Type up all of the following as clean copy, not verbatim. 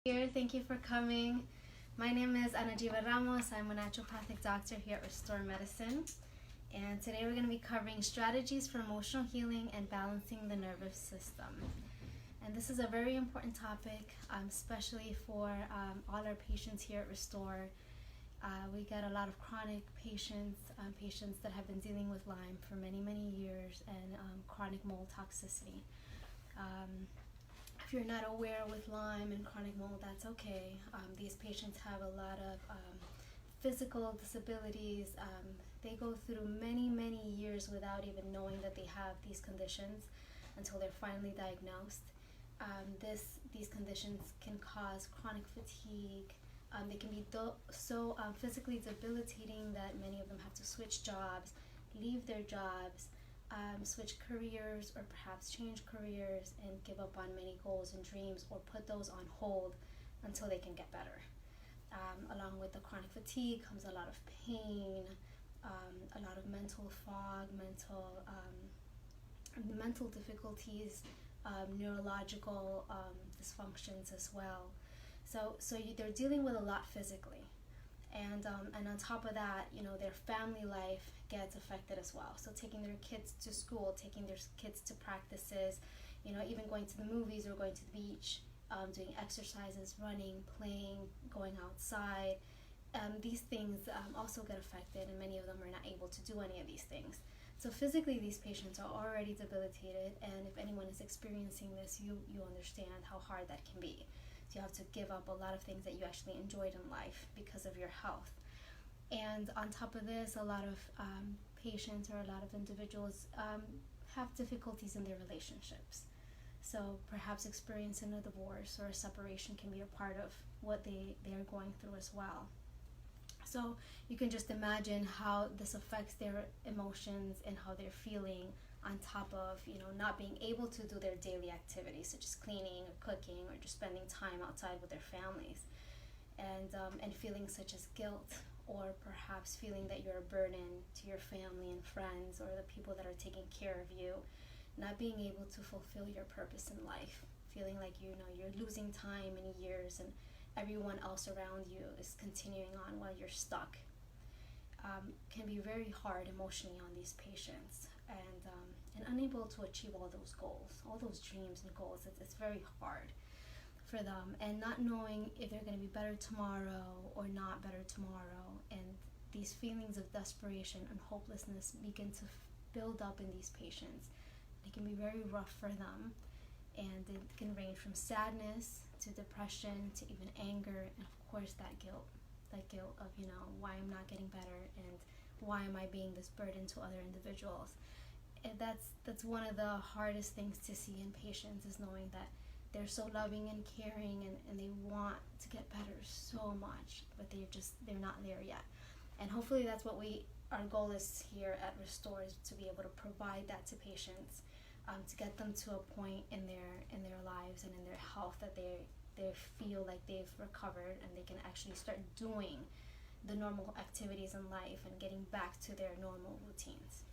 Here, thank you for coming. My name is Ramos. I'm a naturopathic doctor here at Restore Medicine. And today we're going to be covering strategies for emotional healing and balancing the nervous system. And this is a very important topic, especially for all our patients here at Restore. We get a lot of chronic patients, patients that have been dealing with Lyme for many, many years, and chronic mold toxicity. If you're not aware with Lyme and chronic mold, that's okay. These patients have a lot of physical disabilities. They go through many, many years without even knowing that they have these conditions until they're finally diagnosed. These conditions can cause chronic fatigue. They can be so physically debilitating that many of them have to switch jobs, leave their jobs, switch careers, or perhaps change careers and give up on many goals and dreams, or put those on hold until they can get better. Along with the chronic fatigue comes a lot of pain, a lot of mental fog, mental difficulties, neurological dysfunctions as well. So they're dealing with a lot physically. And on top of that, their family life gets affected as well. So taking their kids to school, taking their kids to practices, even going to the movies or going to the beach, doing exercises, running, playing, going outside. These things also get affected, and many of them are not able to do any of these things. So physically, these patients are already debilitated, and if anyone is experiencing this, you understand how hard that can be. So you have to give up a lot of things that you actually enjoyed in life because of your health. And on top of this, a lot of patients or a lot of individuals have difficulties in their relationships. So perhaps experiencing a divorce or a separation can be a part of what they are going through as well. So you can just imagine how this affects their emotions and how they're feeling, on top of not being able to do their daily activities such as cleaning or cooking or just spending time outside with their families, and feelings such as guilt, or perhaps feeling that you're a burden to your family and friends or the people that are taking care of you, not being able to fulfill your purpose in life, feeling like you're losing time and years and everyone else around you is continuing on while you're stuck. Can be very hard emotionally on these patients, and unable to achieve all those goals, all those dreams and goals. It's very hard for them, and not knowing if they're going to be better tomorrow or not better tomorrow, and these feelings of desperation and hopelessness begin to build up in these patients. It can be very rough for them, and it can range from sadness to depression to even anger, and of course that guilt of why I'm not getting better, and why am I being this burden to other individuals. And that's one of the hardest things to see in patients, is knowing that they're so loving and caring, and they want to get better so much, but they're not there yet. And hopefully that's what our goal is here at Restore, is to be able to provide that to patients, to get them to a point in their lives and in their health that they feel like they've recovered, and they can actually start doing the normal activities in life and getting back to their normal routines.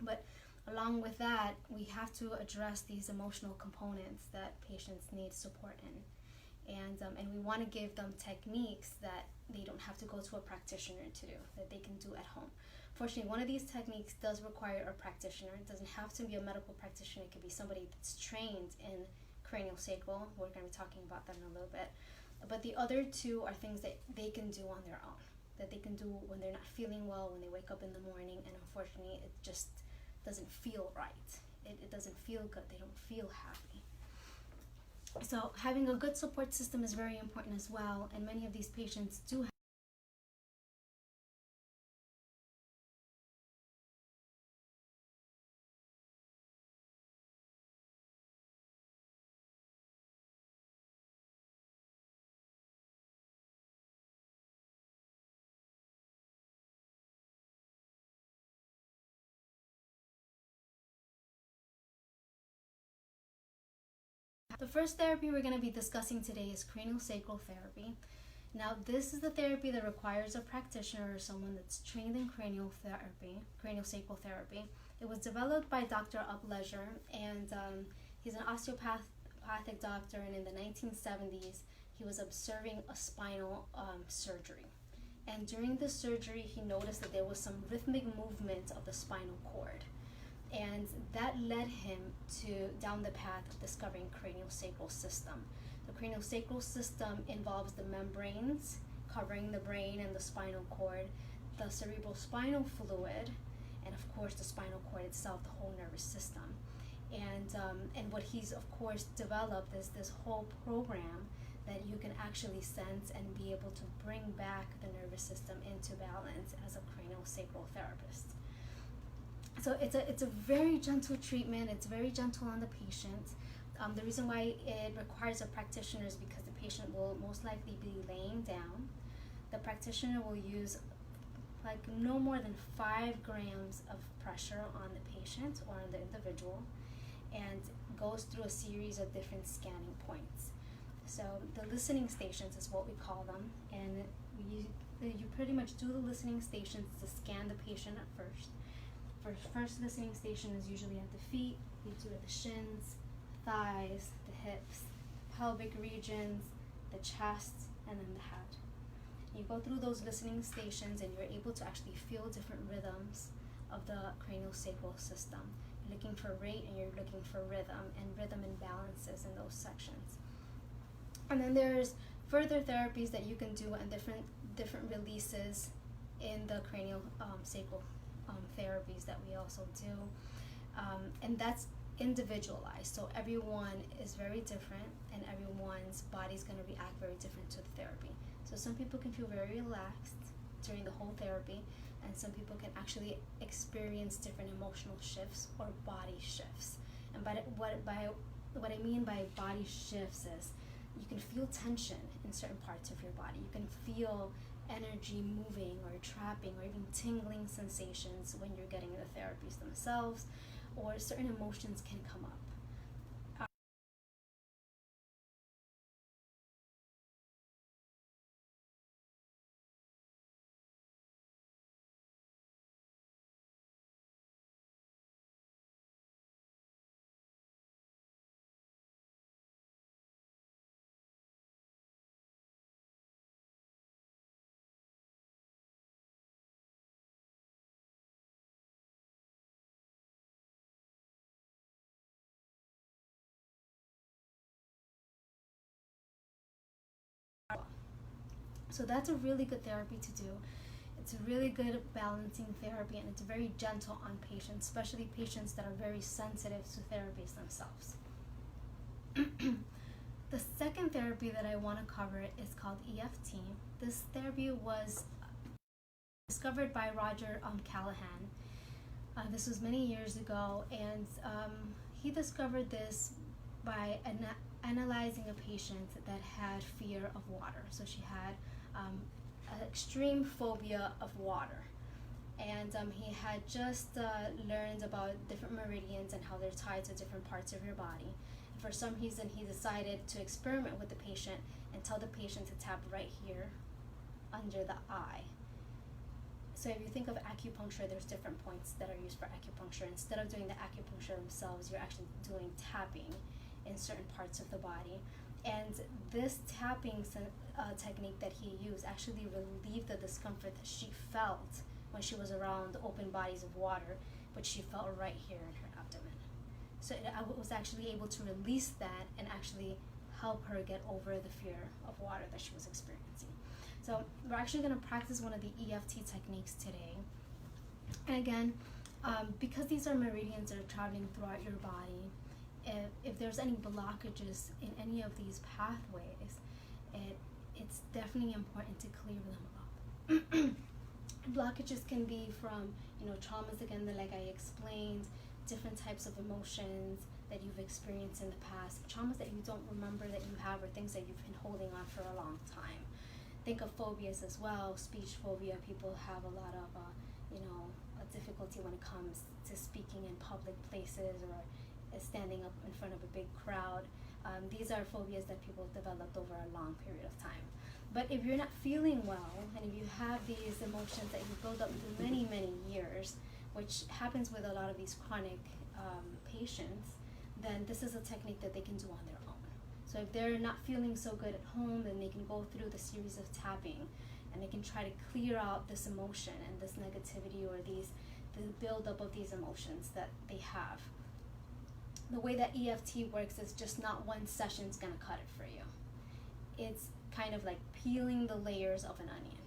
But along with that, we have to address these emotional components that patients need support in, and we want to give them techniques that they don't have to go to a practitioner to do, that they can do at home. Fortunately, one of these techniques does require a practitioner. It doesn't have to be a medical practitioner. It could be somebody that's trained in craniosacral. We're going to be talking about that in a little bit. But the other two are things that they can do on their own, that they can do when they're not feeling well, when they wake up in the morning, and unfortunately it just doesn't feel right. It doesn't feel good. They don't feel happy. So having a good support system is very important as well, and many of these patients do have The first therapy we're going to be discussing today is craniosacral therapy. Now, this is the therapy that requires a practitioner or someone that's trained in craniosacral therapy. It was developed by Dr. Upleisure, and he's an osteopathic doctor, and in the 1970s, he was observing a spinal surgery. And during the surgery, he noticed that there was some rhythmic movement of the spinal cord. And that led him down the path of discovering craniosacral system. The craniosacral system involves the membranes covering the brain and the spinal cord, the cerebrospinal fluid, and of course the spinal cord itself, the whole nervous system. And what he's of course developed is this whole program that you can actually sense and be able to bring back the nervous system into balance as a craniosacral therapist. So it's a very gentle treatment. It's very gentle on the patient. The reason why it requires a practitioner is because the patient will most likely be laying down. The practitioner will use like no more than 5 grams of pressure on the patient or on the individual, and goes through a series of different scanning points. So the listening stations is what we call them, and you pretty much do the listening stations to scan the patient at first. First listening station is usually at the feet. You do it at the shins, thighs, the hips, pelvic regions, the chest, and then the head. You go through those listening stations and you're able to actually feel different rhythms of the craniosacral system. You're looking for rate and you're looking for rhythm imbalances in those sections. And then there's further therapies that you can do and different releases in the cranial sacral therapies that we also do. And that's individualized. So everyone is very different and everyone's body's going to react very different to the therapy. So some people can feel very relaxed during the whole therapy, and some people can actually experience different emotional shifts or body shifts. And what I mean by body shifts is you can feel tension in certain parts of your body. You can feel energy moving or trapping or even tingling sensations when you're getting the therapies themselves, or certain emotions can come up. So that's a really good therapy to do. It's a really good balancing therapy, and it's very gentle on patients, especially patients that are very sensitive to therapies themselves. The second therapy that I want to cover is called EFT. This therapy was discovered by Roger Callahan. This was many years ago, and he discovered this by analyzing a patient that had fear of water. So she had an extreme phobia of water, and he had just learned about different meridians and how they're tied to different parts of your body. And for some reason, he decided to experiment with the patient and tell the patient to tap right here under the eye. So if you think of acupuncture, there's different points that are used for acupuncture. Instead of doing the acupuncture themselves, you're actually doing tapping in certain parts of the body. And this tapping technique that he used actually relieved the discomfort that she felt when she was around open bodies of water, which she felt right here in her abdomen. So I was actually able to release that and actually help her get over the fear of water that she was experiencing. So we're actually going to practice one of the EFT techniques today. And again, because these are meridians that are traveling throughout your body, if there's any blockages in any of these pathways, it's definitely important to clear them up. Blockages can be from, traumas, again, like I explained, different types of emotions that you've experienced in the past, traumas that you don't remember that you have, or things that you've been holding on for a long time. Think of phobias as well. Speech phobia, people have a lot of, a difficulty when it comes to speaking in public places or standing up in front of a big crowd. These are phobias that people developed over a long period of time. But if you're not feeling well, and if you have these emotions that you build up through many, many years, which happens with a lot of these chronic patients, then this is a technique that they can do on their own. So if they're not feeling so good at home, then they can go through the series of tapping, and they can try to clear out this emotion and this negativity, or the buildup of these emotions that they have. The way that EFT works is just not one session's gonna cut it for you. It's kind of like peeling the layers of an onion.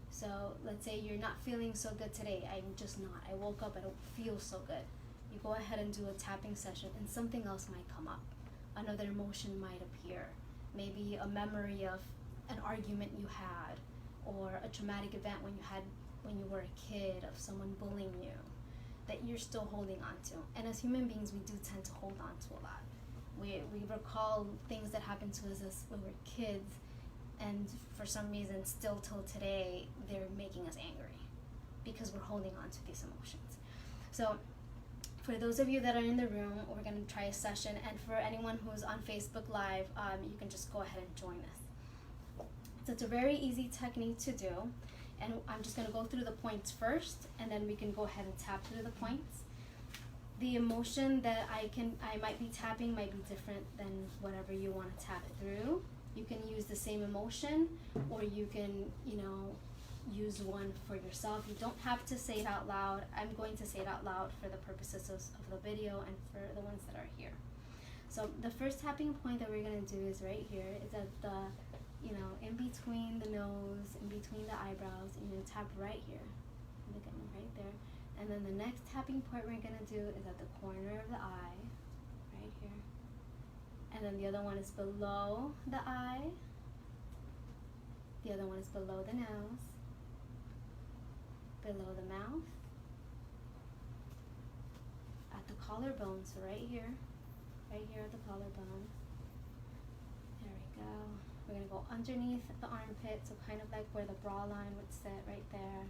So let's say you're not feeling so good today. I'm just not. I woke up, I don't feel so good. You go ahead and do a tapping session, and something else might come up. Another emotion might appear. Maybe a memory of an argument you had, or a traumatic event when you were a kid, of someone bullying you, that you're still holding on to. And as human beings, we do tend to hold on to a lot. We recall things that happened to us as when we were kids, and for some reason, still till today, they're making us angry because we're holding on to these emotions. So for those of you that are in the room, we're going to try a session, and for anyone who's on Facebook Live, you can just go ahead and join us. So it's a very easy technique to do, and I'm just going to go through the points first, and then we can go ahead and tap through the points. The emotion that I might be tapping might be different than whatever you want to tap through. You can use the same emotion, or you can, use one for yourself. You don't have to say it out loud. I'm going to say it out loud for the purposes of the video and for the ones that are here. So the first tapping point that we're going to do is right here. It's at the, in between the nose, in between the eyebrows, and you're going to tap right here. Look at me right there. And then the next tapping point we're going to do is at the corner of the eye, right here. And then the other one is below the eye. The other one is below the nose, below the mouth, at the collarbone, so right here at the collarbone. There we go. We're going to go underneath the armpit, so kind of like where the bra line would sit, right there.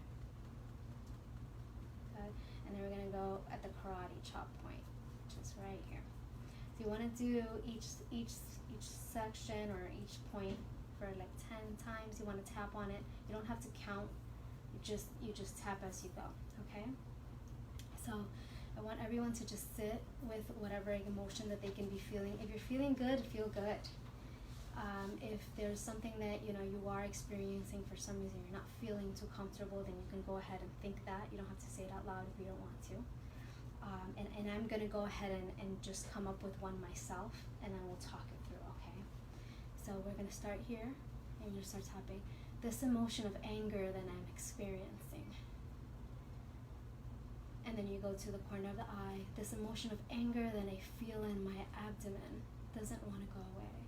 Good. And then we're going to go at the karate chop point, which is right here. So you want to do each section or each point for like 10 times. You want to tap on it. You don't have to count. You just tap as you go, okay? So I want everyone to just sit with whatever emotion that they can be feeling. If you're feeling good, feel good. If there's something that you are experiencing, for some reason you're not feeling too comfortable, then you can go ahead and think that. You don't have to say it out loud if you don't want to. And I'm gonna go ahead and just come up with one myself, and then we'll talk it through, okay? So we're gonna start here, and you start tapping. This emotion of anger that I'm experiencing. And then you go to the corner of the eye. This emotion of anger that I feel in my abdomen doesn't want to go away.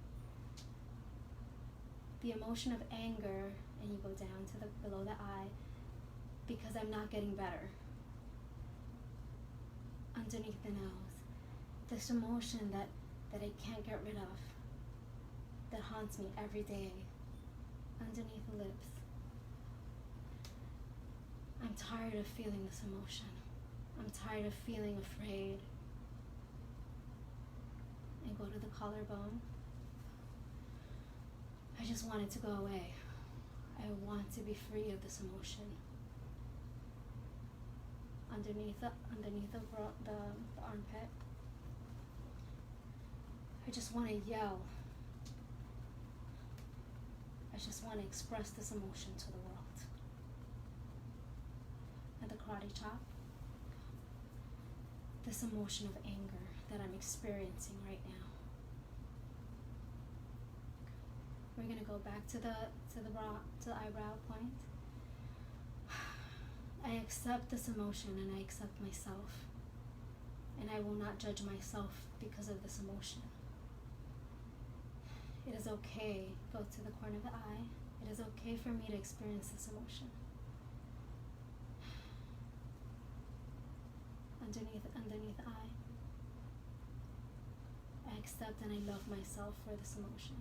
The emotion of anger, and you go down to below the eye, because I'm not getting better. Underneath the nose. This emotion that I can't get rid of, that haunts me every day. Underneath the lips. I'm tired of feeling this emotion. I'm tired of feeling afraid. And go to the collarbone. I just want it to go away. I want to be free of this emotion. Underneath the armpit. I just want to yell. I just want to express this emotion to the world. And the karate chop. This emotion of anger that I'm experiencing right now. We're gonna go back to the eyebrow point. I accept this emotion, and I accept myself. And I will not judge myself because of this emotion. It is okay. Go to the corner of the eye. It is okay for me to experience this emotion. Underneath the eye. I accept and I love myself for this emotion.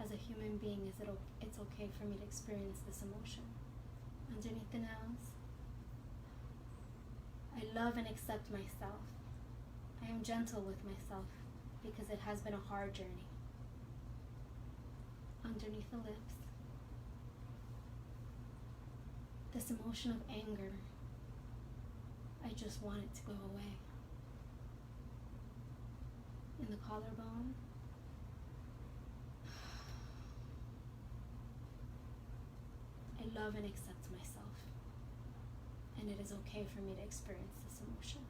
As a human being, it's okay for me to experience this emotion. Underneath the nose. I love and accept myself. I am gentle with myself because it has been a hard journey. Underneath the lips. This emotion of anger, I just want it to go away. In the collarbone. love and accept myself. And it is okay for me to experience this emotion.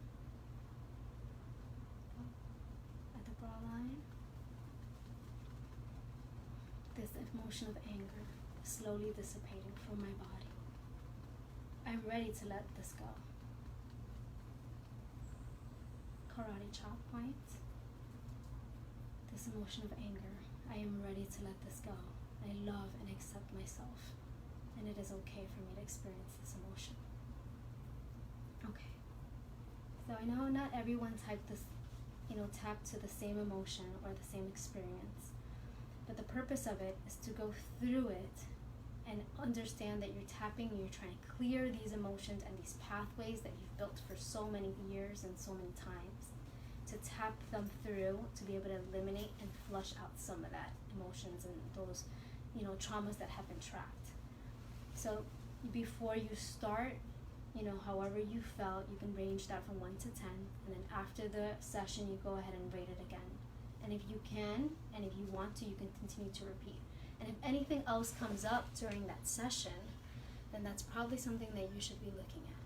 At the brow line, this emotion of anger is slowly dissipating from my body. I'm ready to let this go. Karate chop point. This emotion of anger, I am ready to let this go. I love and accept myself, and it is okay for me to experience this emotion. Okay, so I know not everyone tapped to the same emotion or the same experience, but the purpose of it is to go through it and understand that you're tapping, you're trying to clear these emotions and these pathways that you've built for so many years and so many times, to tap them through to be able to eliminate and flush out some of that emotions and those traumas that have been trapped. So before you start, however you felt, you can range that from 1 to 10, and then after the session you go ahead and rate it again. And if you can, and if you want to, you can continue to repeat. And if anything else comes up during that session, then that's probably something that you should be looking at.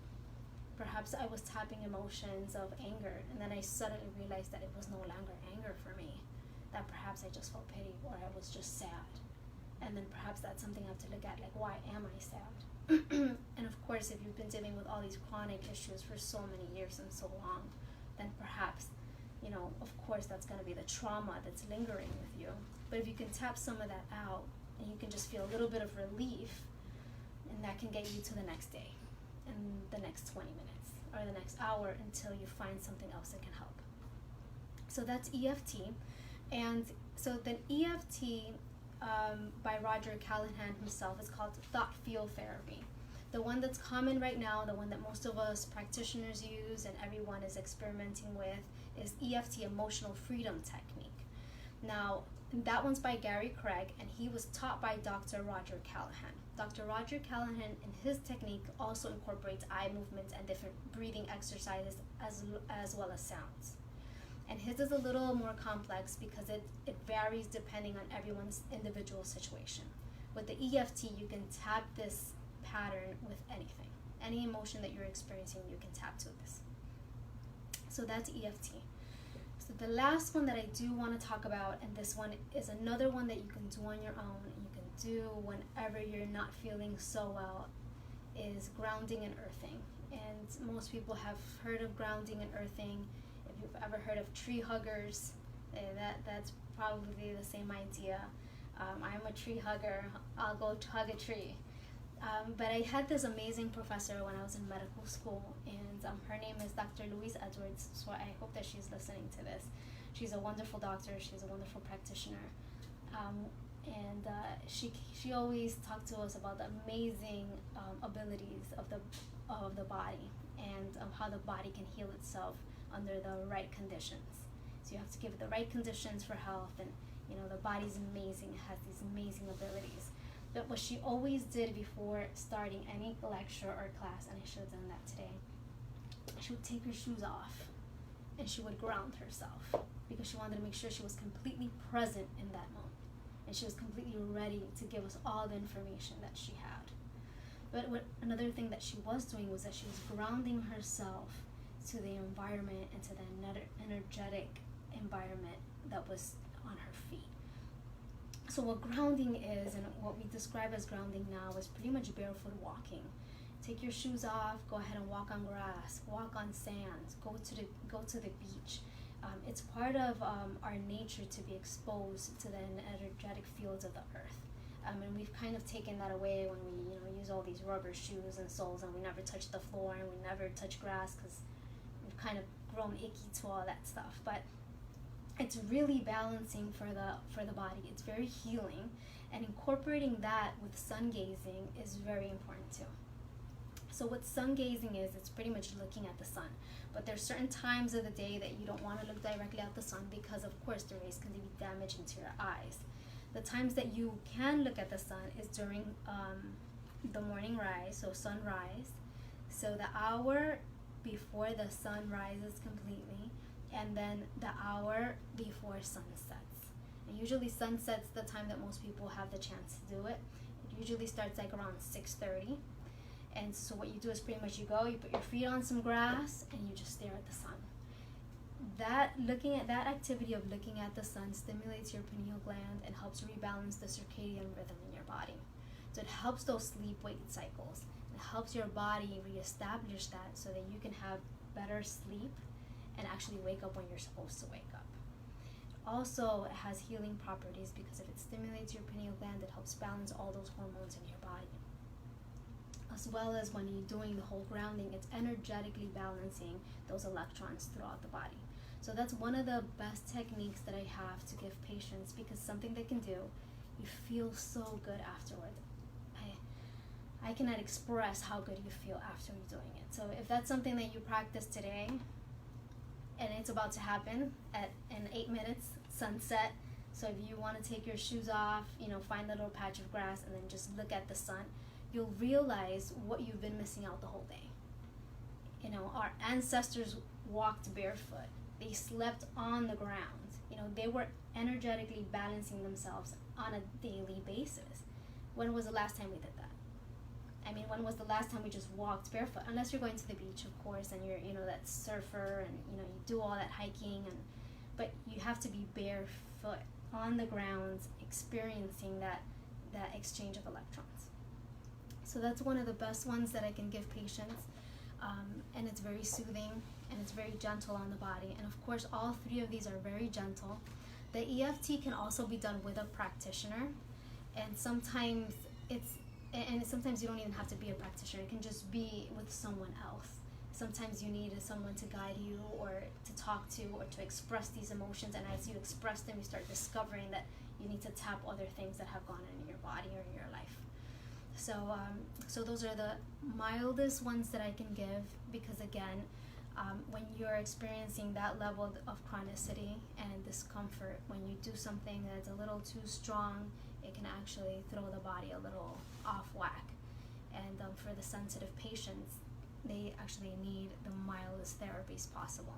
Perhaps I was tapping emotions of anger, and then I suddenly realized that it was no longer anger for me, that perhaps I just felt pity, or I was just sad. And then perhaps that's something I have to look at, like, why am I sad? And of course, if you've been dealing with all these chronic issues for so many years and so long, then perhaps, of course, that's going to be the trauma that's lingering with you. But if you can tap some of that out, and you can just feel a little bit of relief, and that can get you to the next day, and the next 20 minutes, or the next hour, until you find something else that can help. So that's EFT. And so the EFT by Roger Callahan himself is called thought field therapy. The one that's common right now, the one that most of us practitioners use and everyone is experimenting with, is EFT Emotional Freedom technique. Now, that one's by Gary Craig, and he was taught by Dr. Roger Callahan. Dr. Roger Callahan, in his technique, also incorporates eye movements and different breathing exercises as well as sounds. And his is a little more complex because it varies depending on everyone's individual situation. With the EFT, you can tap this pattern with anything. Any emotion that you're experiencing, you can tap to this. So that's EFT. So the last one that I do want to talk about, and this one is another one that you can do on your own, and you can do whenever you're not feeling so well, is grounding and earthing. And most people have heard of grounding and earthing. If you've ever heard of tree huggers, that's probably the same idea. I'm a tree hugger. I'll go hug a tree. But I had this amazing professor when I was in medical school, and her name is Dr. Louise Edwards, so I hope that she's listening to this. She's a wonderful doctor. She's a wonderful practitioner. And she always talked to us about the amazing abilities of the body, and how the body can heal itself under the right conditions. So you have to give it the right conditions for health, and the body's amazing. It has these amazing abilities. But what she always did before starting any lecture or class, and I should have done that today, she would take her shoes off and she would ground herself, because she wanted to make sure she was completely present in that moment, and she was completely ready to give us all the information that she had. But another thing that she was doing was that she was grounding herself to the environment and to the energetic environment that was on her feet. So what grounding is, and what we describe as grounding now, is pretty much barefoot walking. Take your shoes off, go ahead and walk on grass, walk on sand, go to the beach. It's part of our nature to be exposed to the energetic fields of the earth. And we've kind of taken that away when we use all these rubber shoes and soles, and we never touch the floor and we never touch grass, because we've kind of grown icky to all that stuff. But it's really balancing for the body. It's very healing, and incorporating that with sun gazing is very important too. So what sun gazing is, it's pretty much looking at the sun. But there's certain times of the day that you don't want to look directly at the sun, because of course the rays can be damaging to your eyes. The times that you can look at the sun is during the morning rise, so sunrise. So the hour before the sun rises completely, and then the hour before sun sets. And usually sun sets the time that most people have the chance to do it. It Usually starts like around 6:30. And so what you do is pretty much you put your feet on some grass and you just stare at the sun. That activity of looking at the sun stimulates your pineal gland and helps rebalance the circadian rhythm in your body. So it helps those sleep-wake cycles. It helps your body reestablish that so that you can have better sleep and actually wake up when you're supposed to wake up. Also, it has healing properties because if it stimulates your pineal gland, it helps balance all those hormones in your body. As well as when you're doing the whole grounding, it's energetically balancing those electrons throughout the body. So that's one of the best techniques that I have to give patients, because something they can do, you feel so good afterward. I cannot express how good you feel after you're doing it. So if that's something that you practice today, and it's about to happen in 8 minutes, sunset. So if you want to take your shoes off, find a little patch of grass and then just look at the sun, you'll realize what you've been missing out the whole day. Our ancestors walked barefoot. They slept on the ground. They were energetically balancing themselves on a daily basis. When was the last time we did that? When was the last time we just walked barefoot? Unless you're going to the beach, of course, and you're that surfer, and you do all that hiking, but you have to be barefoot on the ground, experiencing that exchange of electrons. So that's one of the best ones that I can give patients, and it's very soothing and it's very gentle on the body. And of course, all three of these are very gentle. The EFT can also be done with a practitioner, and sometimes sometimes you don't even have to be a practitioner. It can just be with someone else. Sometimes you need someone to guide you or to talk to or to express these emotions, and as you express them, you start discovering that you need to tap other things that have gone on in your body or in your life. So those are the mildest ones that I can give, because again, when you're experiencing that level of chronicity and discomfort, when you do something that's a little too strong, it can actually throw the body a little off whack. And for the sensitive patients, they actually need the mildest therapies possible.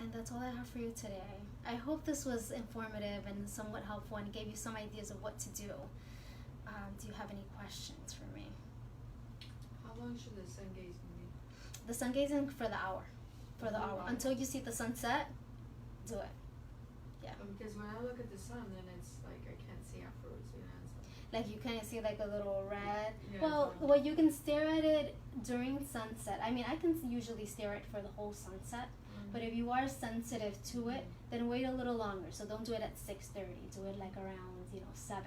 And that's all I have for you today. I hope this was informative and somewhat helpful and gave you some ideas of what to do. Do you have any questions for me? How long should the sungazing be? The sungazing for the hour. Until you see the sunset, do it. Yeah. Because when I look at the sun, then it's like I can't see afterwards, so. Like you kind of see like a little red. Yeah, Well, you can stare at it during sunset. I can usually stare at it for the whole sunset. Mm-hmm. But if you are sensitive to it, then wait a little longer. So don't do it at 6:30. Do it like around 7,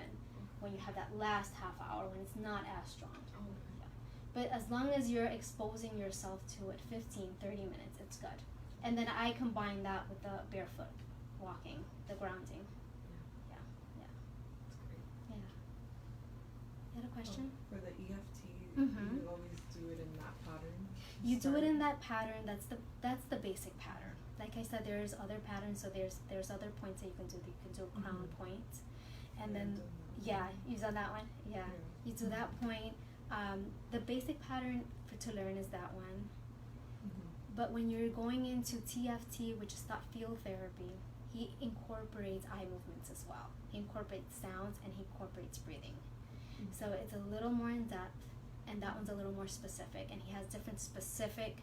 when you have that last half hour when it's not as strong. Oh, okay. Yeah. But as long as you're exposing yourself to it 15-30 minutes, it's good. And then I combine that with the barefoot walking, the grounding. Yeah. That's great. Yeah. You had a question? For the EFT, Mhm. you always do it in that pattern? You do it in that pattern. That's the basic pattern. Like I said, there's other patterns. So there's other points that you can do. You can do a crown point, and then you done that one. Yeah, you do that point. The basic pattern to learn is that one. Mm-hmm. But when you're going into TFT, which is thought field therapy, he incorporates eye movements as well. He incorporates sounds and he incorporates breathing. Mm-hmm. So it's a little more in depth, and that one's a little more specific, and he has different specific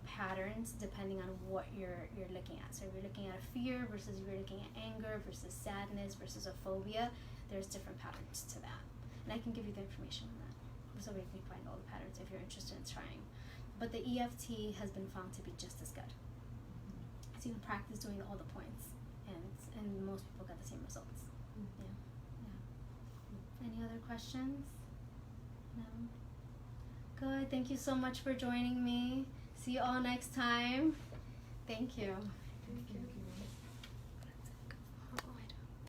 patterns depending on what you're looking at. So if you're looking at a fear versus you're looking at anger versus sadness versus a phobia, there's different patterns to that. And I can give you the information on that, so you can find all the patterns if you're interested in trying. But the EFT has been found to be just as good. Mm-hmm. So you can practice doing all the points, and most people get the same results. Mm-hmm. Yeah. Any other questions? No? Good. Thank you so much for joining me. See you all next time. Thank you. Thank you.